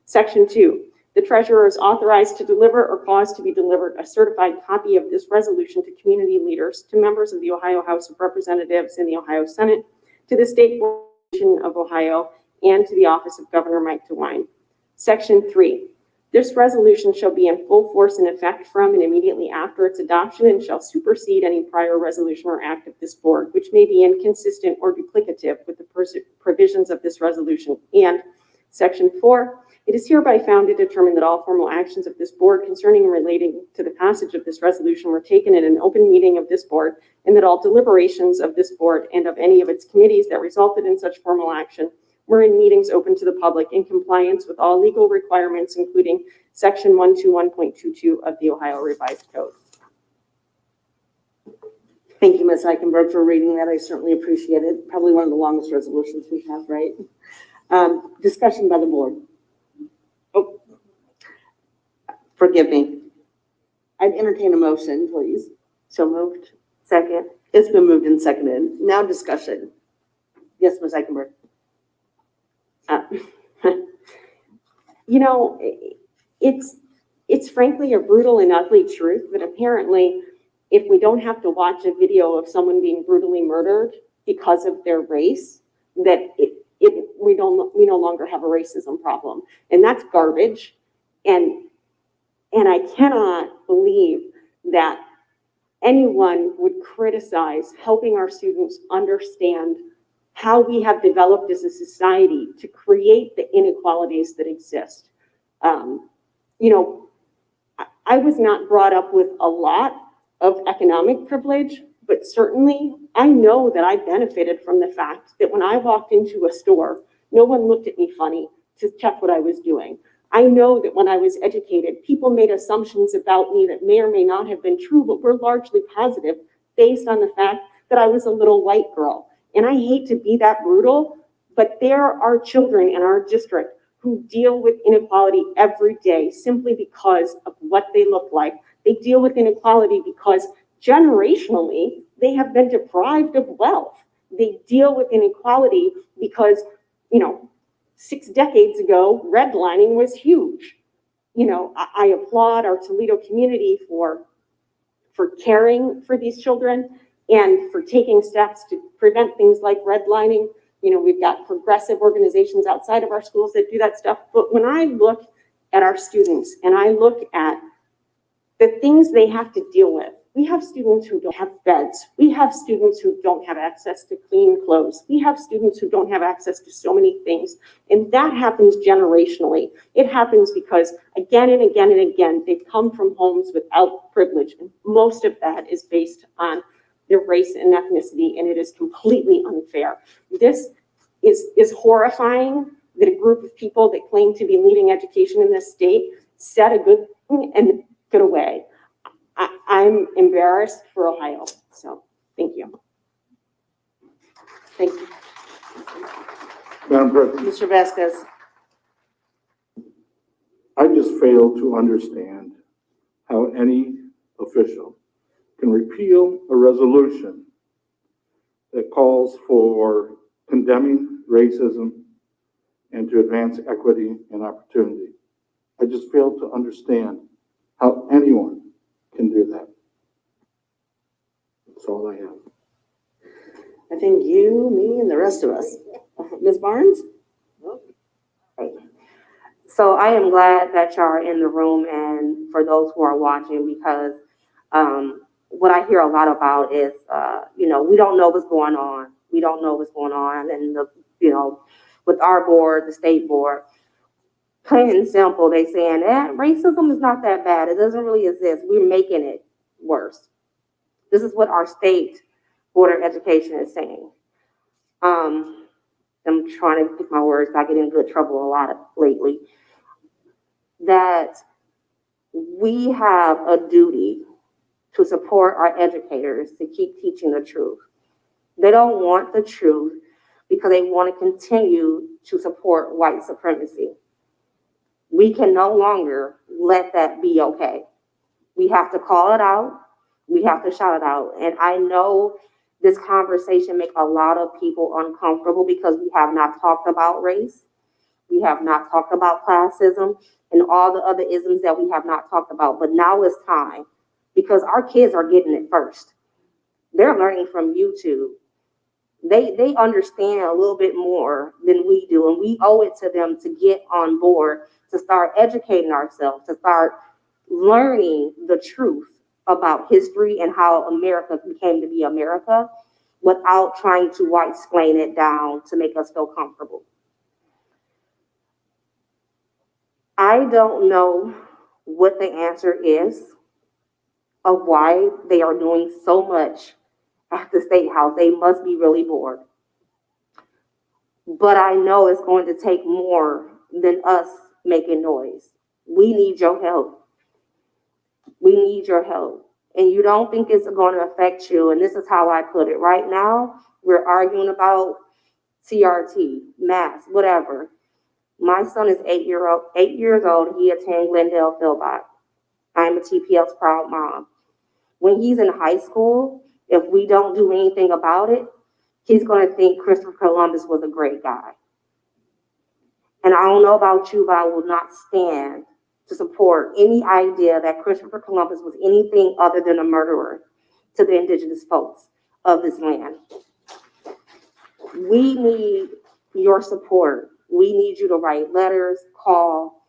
Section 2, the treasurer is authorized to deliver or cause to be delivered a certified copy of this resolution to community leaders, to members of the Ohio House of Representatives and the Ohio Senate, to the State Board of Ohio, and to the Office of Governor Mike DeWine. Section 3, this resolution shall be in full force and effect from and immediately after its adoption and shall supersede any prior resolution or act of this board, which may be inconsistent or duplicative with the provisions of this resolution. And Section 4, it is hereby found to determine that all formal actions of this board concerning and relating to the passage of this resolution were taken in an open meeting of this board, and that all deliberations of this board and of any of its committees that resulted in such formal action were in meetings open to the public in compliance with all legal requirements, including Section 121.22 of the Ohio Revised Code. Thank you, Ms. Eichenberg, for reading that. I certainly appreciate it. Probably one of the longest resolutions we have, right? Discussion by the board. Oh, forgive me. I'd entertain a motion, please. So moved. Second. It's been moved and seconded. Now discussion. Yes, Ms. Eichenberg. You know, it's frankly a brutal and ugly truth, but apparently if we don't have to watch a video of someone being brutally murdered because of their race, that we no longer have a racism problem. And that's garbage. And I cannot believe that anyone would criticize helping our students understand how we have developed as a society to create the inequalities that exist. You know, I was not brought up with a lot of economic privilege, but certainly I know that I benefited from the fact that when I walked into a store, no one looked at me funny to check what I was doing. I know that when I was educated, people made assumptions about me that may or may not have been true, but were largely positive based on the fact that I was a little white girl. And I hate to be that brutal, but there are children in our district who deal with inequality every day simply because of what they look like. They deal with inequality because generationally, they have been deprived of wealth. They deal with inequality because, you know, 6 decades ago, redlining was huge. You know, I applaud our Toledo community for caring for these children and for taking steps to prevent things like redlining. You know, we've got progressive organizations outside of our schools that do that stuff. But when I look at our students and I look at the things they have to deal with. We have students who don't have beds. We have students who don't have access to clean clothes. We have students who don't have access to so many things. And that happens generationally. It happens because again and again and again, they've come from homes without privilege. And most of that is based on their race and ethnicity, and it is completely unfair. This is horrifying that a group of people that claim to be leading education in this state said a good thing and get away. I'm embarrassed for Ohio, so thank you. Thank you. Madam President, Mr. Vasquez. I just fail to understand how any official can repeal a resolution that calls for condemning racism and to advance equity and opportunity. I just fail to understand how anyone can do that. That's all I have. I think you, me, and the rest of us. Ms. Barnes? So I am glad that y'all are in the room and for those who are watching, because what I hear a lot about is, we don't know what's going on. We don't know what's going on. And, with our board, the state board, plain and simple, they saying, racism is not that bad. It doesn't really exist. We're making it worse. This is what our state board of education is saying. I'm trying to pick my words. I get in good trouble a lot lately. That we have a duty to support our educators to keep teaching the truth. They don't want the truth because they want to continue to support white supremacy. We can no longer let that be okay. We have to call it out. We have to shout it out. And I know this conversation makes a lot of people uncomfortable because we have not talked about race. We have not talked about classism and all the other isms that we have not talked about. But now it's time, because our kids are getting it first. They're learning from YouTube. They understand a little bit more than we do, and we owe it to them to get on board, to start educating ourselves, to start learning the truth about history and how America became to be America without trying to white-splain it down to make us feel comfortable. I don't know what the answer is of why they are doing so much at the State House. They must be really bored. But I know it's going to take more than us making noise. We need your help. We need your help. And you don't think it's going to affect you. And this is how I put it. Right now, we're arguing about CRT, math, whatever. My son is 8 years old. He attends Glendale Philbot. I'm a TPS proud mom. When he's in high school, if we don't do anything about it, he's going to think Christopher Columbus was a great guy. And I don't know about you, but I will not stand to support any idea that Christopher Columbus was anything other than a murderer to the indigenous folks of this land. We need your support. We need you to write letters, call,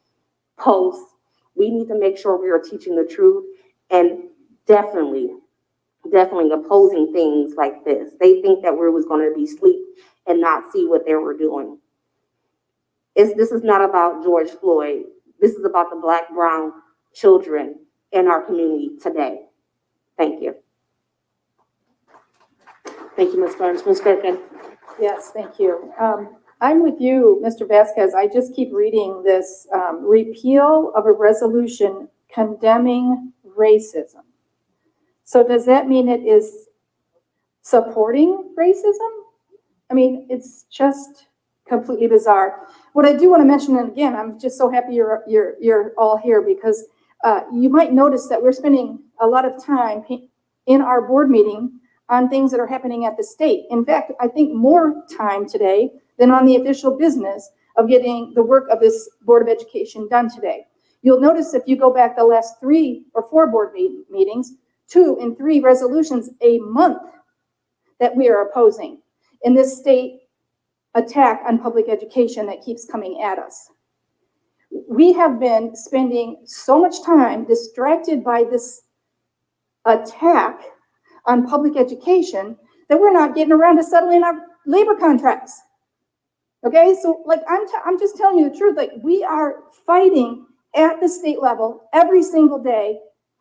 post. We need to make sure we are teaching the truth and definitely opposing things like this. They think that we was going to be asleep and not see what they were doing. This is not about George Floyd. This is about the Black, brown children in our community today. Thank you. Thank you, Ms. Barnes. Ms. Gerken. Yes, thank you. I'm with you, Mr. Vasquez. I just keep reading this repeal of a resolution condemning racism. So does that mean it is supporting racism? I mean, it's just completely bizarre. What I do want to mention, and again, I'm just so happy you're all here, because you might notice that we're spending a lot of time in our board meeting on things that are happening at the state. In fact, I think more time today than on the official business of getting the work of this Board of Education done today. You'll notice if you go back the last 3 or 4 board meetings, 2 and 3 resolutions a month that we are opposing in this state attack on public education that keeps coming at us. we have been spending so much time distracted by this attack on public education that we're not getting around to settling our labor contracts. Okay, so like I'm just telling you the truth. Like, we are fighting at the state level every single day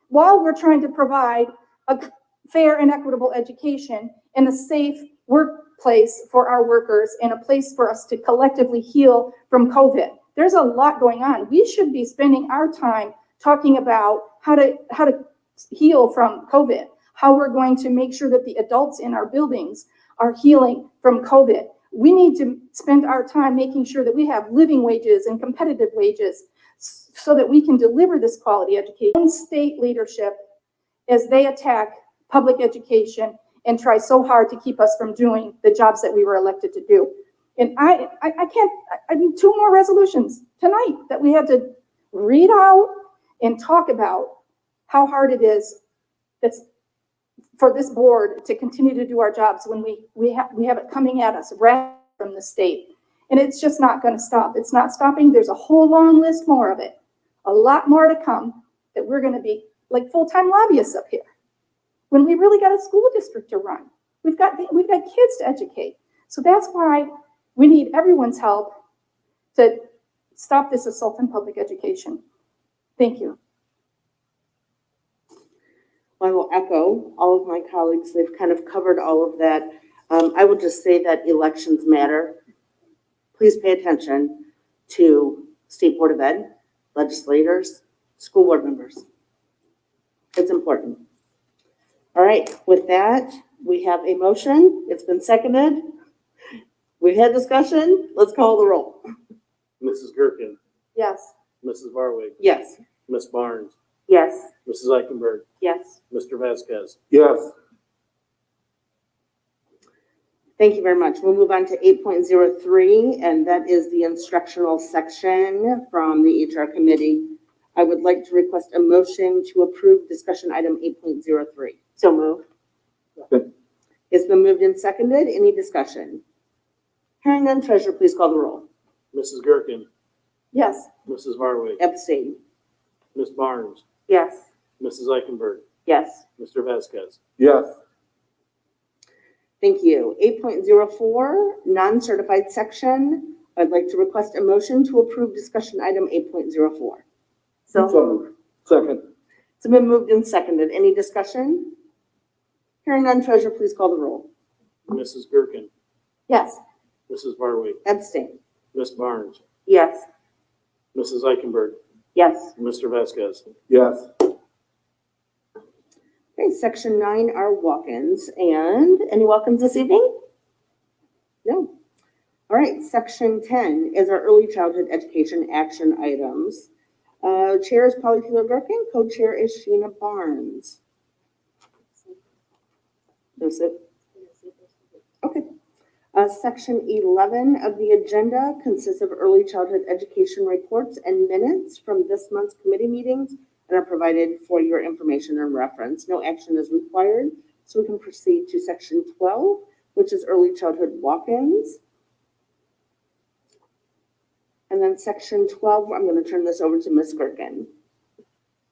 while we're trying to provide a fair and equitable education and a safe workplace for our workers and a place for us to collectively heal from COVID. There's a lot going on. We should be spending our time talking about how to heal from COVID, how we're going to make sure that the adults in our buildings are healing from COVID. We need to spend our time making sure that we have living wages and competitive wages so that we can deliver this quality education. State leadership, as they attack public education and try so hard to keep us from doing the jobs that we were elected to do. And I need 2 more resolutions tonight that we had to read out and talk about how hard it is for this board to continue to do our jobs when we have it coming at us right from the state. And it's just not going to stop. It's not stopping. There's a whole long list more of it. A lot more to come that we're going to be like full-time lobbyists up here when we really got a school district to run. We've got kids to educate. So that's why we need everyone's help to stop this assault on public education. Thank you. I will echo all of my colleagues. They've kind of covered all of that. I will just say that elections matter. Please pay attention to State Board of Ed, legislators, school board members. It's important. All right, with that, we have a motion. It's been seconded. We've had discussion. Let's call the roll. Mrs. Gerken, Yes. Mrs. Barwig, Yes. Ms. Barnes, Yes. Mrs. Eichenberg, Yes. Mr. Vasquez. Yes. Thank you very much. We'll move on to 8.03, and that is the instructional section from the HR committee. I would like to request a motion to approve discussion item 8.03. So moved. It's been moved and seconded. Any discussion? Hearing none, treasurer, please call the roll. Mrs. Gerken, Yes. Mrs. Barwig, Abstain. Ms. Barnes, Yes. Mrs. Eichenberg, Yes. Mr. Vasquez. Yes. Thank you. 8.04, non-certified section. I'd like to request a motion to approve discussion item 8.04. So moved. Second. It's been moved and seconded. Any discussion? Hearing none, treasurer, please call the roll. Mrs. Gerken, Yes. Mrs. Barwig, Abstain. Ms. Barnes, yes. Mrs. Eichenberg, Yes. Mr. Vasquez. Yes. Okay, section 9 are walk-ins. And any walk-ins this evening? No. All right, section 10 is our early childhood education action items. Chair is Polly Taylor-Gerken, co-chair is Sheena Barnes. That's it? Okay. Section 11 of the agenda consists of early childhood education reports and minutes from this month's committee meetings and are provided for your information and reference. No action is required, so we can proceed to section 12, which is early childhood walk-ins. And then section 12, I'm going to turn this over to Ms. Gerken.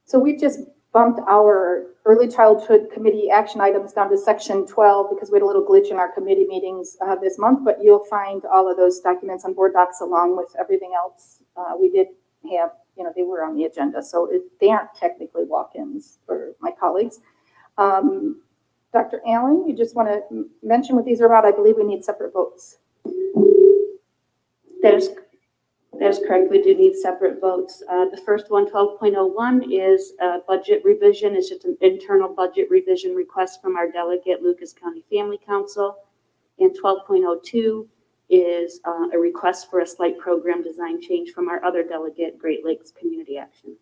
So we've just bumped our early childhood committee action items down to section 12 because we had a little glitch in our committee meetings this month, but you'll find all of those documents on board docs along with everything else. We did have, they were on the agenda, so they aren't technically walk-ins for my colleagues. Dr. Allen, you just want to mention what these are about? I believe we need separate votes. That is correct. We do need separate votes. The first one, 12.01, is a budget revision. It's just an internal budget revision request from our delegate, Lucas County Family Council. And 12.02 is a request for a slight program design change from our other delegate, Great Lakes Community Action.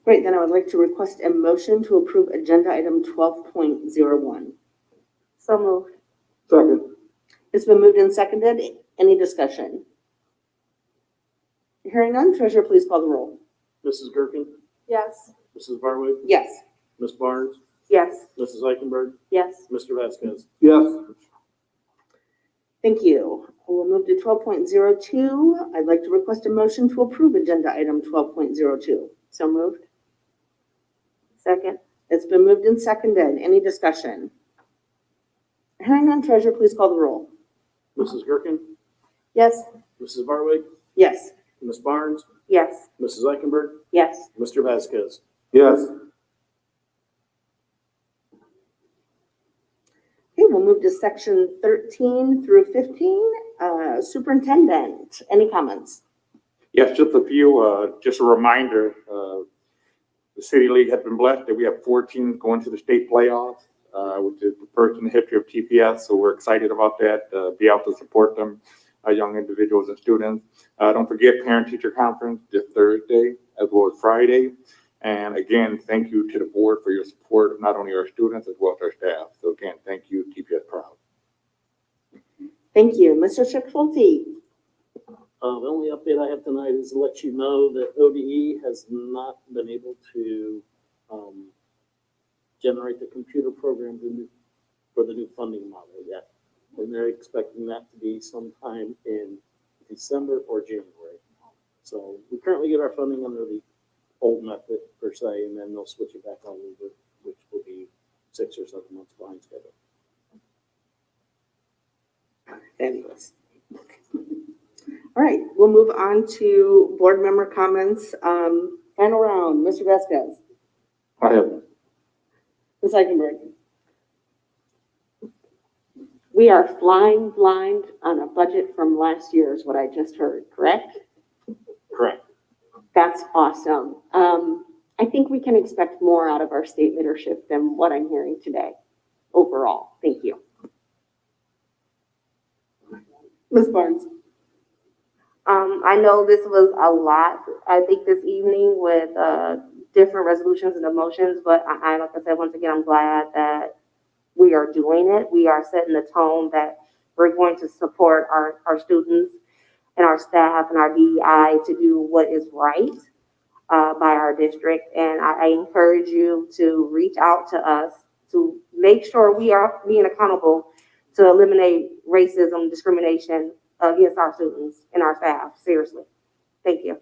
Great, then I would like to request a motion to approve agenda item 12.01. So moved. Second. It's been moved and seconded. Any discussion? Hearing none, treasurer, please call the roll. Mrs. Gerken, Yes. Mrs. Barwig, Yes. Ms. Barnes, Yes. Mrs. Eichenberg, Yes. Mr. Vasquez. Yes. Thank you. We'll move to 12.02. I'd like to request a motion to approve agenda item 12.02. So moved. Second. It's been moved and seconded. Any discussion? Hearing none, treasurer, please call the roll. Mrs. Gerken, Yes. Mrs. Barwig, Yes. Ms. Barnes, Yes. Mrs. Eichenberg, Yes. Mr. Vasquez. Yes. Okay, we'll move to section 13 through 15. Superintendent, any comments? Yes, just a few, just a reminder, the City League has been blessed that we have 4 teams going to the state playoffs, which is the first in the history of TPS, so we're excited about that, be able to support them, young individuals and students. Don't forget Parent-Teacher Conference this Thursday as well as Friday. And again, thank you to the board for your support of not only our students as well as our staff. So again, thank you, TPS proud. Thank you. Mr. Schulte. The only update I have tonight is to let you know that ODE has not been able to generate the computer program for the new funding model yet. And they're expecting that to be sometime in December or January. So we currently get our funding under the old method per se, and then they'll switch it back on over, which will be 6 or 7 months behind schedule. Fabulous. All right, we'll move on to board member comments. Final round, Mr. Vasquez. I have. Ms. Eichenberg. We are flying blind on a budget from last year is what I just heard, correct? Correct. That's awesome. I think we can expect more out of our state leadership than what I'm hearing today overall. Thank you. Ms. Barnes. I know this was a lot, I think, this evening with different resolutions and emotions, but I like I said, once again, I'm glad that we are doing it. We are setting the tone that we're going to support our students and our staff and our DEI to do what is right by our district. And I encourage you to reach out to us to make sure we are being accountable to eliminate racism, discrimination against our students and our staff. Seriously. Thank you.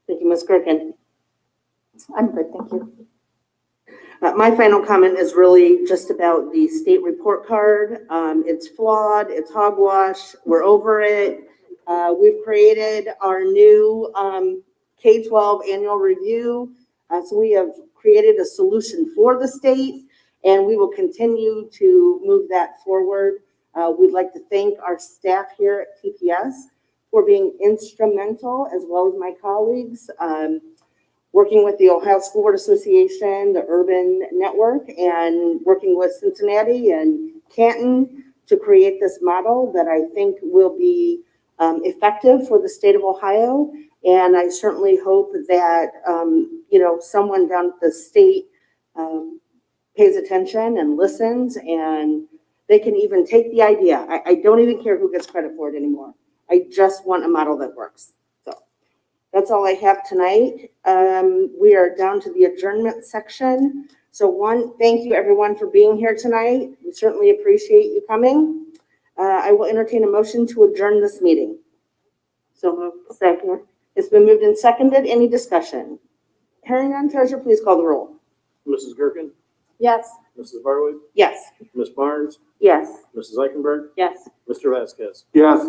Thank you, Ms. Gerken. I'm good, thank you. My final comment is really just about the state report card. It's flawed, it's hogwash, we're over it. We've created our new K-12 annual review. So we have created a solution for the state, and we will continue to move that forward. We'd like to thank our staff here at TPS for being instrumental, as well as my colleagues, working with the Ohio School Board Association, the Urban Network, and working with Cincinnati and Canton to create this model that I think will be effective for the state of Ohio. And I certainly hope that, someone down at the state pays attention and listens, and they can even take the idea. I don't even care who gets credit for it anymore. I just want a model that works. So that's all I have tonight. We are down to the adjournment section. So thank you everyone for being here tonight. We certainly appreciate you coming. I will entertain a motion to adjourn this meeting. So moved. Second. It's been moved and seconded. Any discussion? Hearing none, treasurer, please call the roll. Mrs. Gerken, Yes. Mrs. Barwig, Yes. Ms. Barnes, Yes. Mrs. Eichenberg, Yes. Mr. Vasquez. Yes.